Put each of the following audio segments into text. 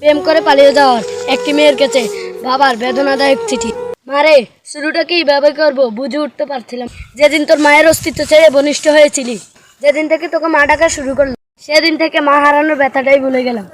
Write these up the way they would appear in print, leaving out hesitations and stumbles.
প্রেম করে পালিয়ে যাওয়ার একটি মেয়ের কাছে বাবার বেদনাদায়ক চিঠি। মারে, শুরুটা কিভাবে করবো বুঝে উঠতে পারছিলাম। যেদিন তোর মায়ের অস্তিত্ব ছেড়ে বনিষ্ঠ হয়েছিলি, যেদিন থেকে তোকে মা ডাকা শুরু করলো, সেদিন থেকে মা হারানোর ব্যথাটাই ভুলে গেলাম।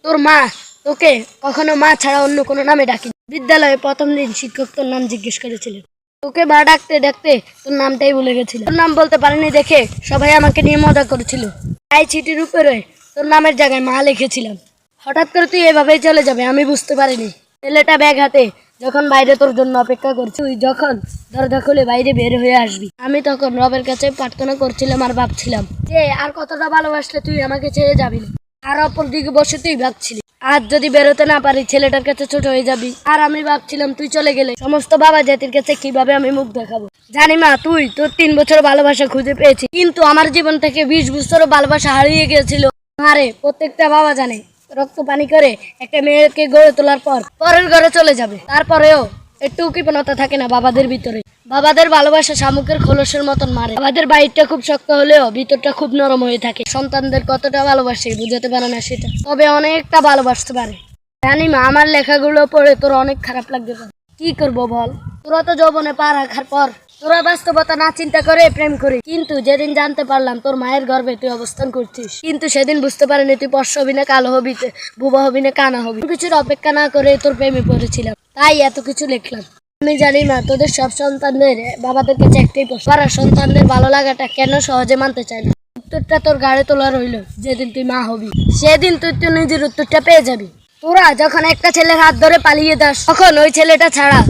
তোর মা তোকে কখনো মা ছাড়া অন্য কোনো নামে ডাকি। বিদ্যালয়ে প্রথম দিন শিক্ষক তোর নাম জিজ্ঞেস করেছিলেন। তোকে মা ডাকতে ডাকতে তোর নামটাই ভুলে গেছিল। তোর নাম বলতে পারিনি দেখে সবাই আমাকে নিয়ে মজা করেছিল। তাই চিঠির উপরে তোর নামের জায়গায় মা লিখেছিলাম। হঠাৎ করে তুই এভাবেই চলে যাবে আমি বুঝতে পারিনি। ছেলেটা ব্যাগ হাতে যখন বাইরে তোর জন্য অপেক্ষা করছি, তুই যখন দরজা খুলে বাইরে বের হয়ে আসবি, আমি তখন রবের কাছে প্রার্থনা করছিলাম আর ভাবছিলাম যে আর কতটা ভালোবাসলে তুই আমাকে ছেড়ে যাবি না। আর অপর দিকে বসে তুই ভাবছিলি আজ যদি বেরোতে না পারি ছেলেটার কাছে ছোট হয়ে যাবি। আর আমি ভাবছিলাম তুই চলে গেলে সমস্ত বাবা জাতির কাছে কিভাবে আমি মুখ দেখাবো। জানি মা, তুই তোর 3 বছর ভালোবাসা খুঁজে পেয়েছি, কিন্তু আমার জীবন থেকে 20 বছর ভালোবাসা হারিয়ে গিয়েছিল। আরে প্রত্যেকটা বাবা জানে রক্ত পানি করে একটা মেয়েকে গড়ে তোলার পর পরের ঘরে চলে যাবে, তারপরেও একটু কৃপণতা থাকে না বাবাদের ভিতরে। বাবাদের ভালোবাসা শামুকের খোলসের মতন মারে। বাবাদের বাইরটা খুব শক্ত হলেও ভিতরটা খুব নরম হয়ে থাকে। সন্তানদের কতটা ভালোবাসে বুঝাতে পারে না সেটা, তবে অনেকটা ভালোবাসতে পারে। জানি মা, আমার লেখাগুলো পড়ে তোর অনেক খারাপ লাগতে পারে। কি করবো বল, তোরা তো যৌবনে পা রাখার পর তোরা বাস্তবতা না চিন্তা করে প্রেম করি। কিন্তু যেদিন জানতে পারলাম তোর মায়ের গর্ভে তুই অবস্থান করছিস, কিন্তু সেদিন বুঝতে পারিনি তুই পর্শ হবি না কালো হবি, বুবা হবি না কানা হবি। কিছুর অপেক্ষা না করে তোর প্রেমে পড়েছিলাম, তাই এত কিছু লিখলাম। আমি জানি না তোদের সব সন্তানদের বাবাদের কাছে একটাই প্রশ্ন, তারা সন্তানদের ভালো লাগাটা কেন সহজে মানতে চায় না। উত্তরটা তোর গাড়ে তোলা রইল। যেদিন তুই মা হবি সেদিন তুই তো নিজের উত্তরটা পেয়ে যাবি। তোরা যখন একটা ছেলের হাত ধরে পালিয়ে যাস, তখন ওই ছেলেটা ছাড়া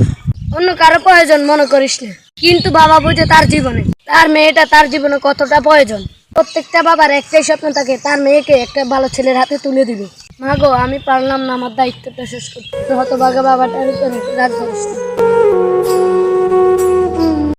অন্য কারো প্রয়োজন মনে করিস না, কিন্তু বাবা বুঝে তার জীবনে তার মেয়েটা তার জীবনে কতটা প্রয়োজন। প্রত্যেকটা বাবার একটাই স্বপ্ন থাকে তার মেয়েকে একটা ভালো ছেলের হাতে তুলে দিবে। মা গো, আমি পারলাম না আমার দায়িত্বটা শেষ করতে। হতভাগা বাবাটার উপরে রাগ করিস না।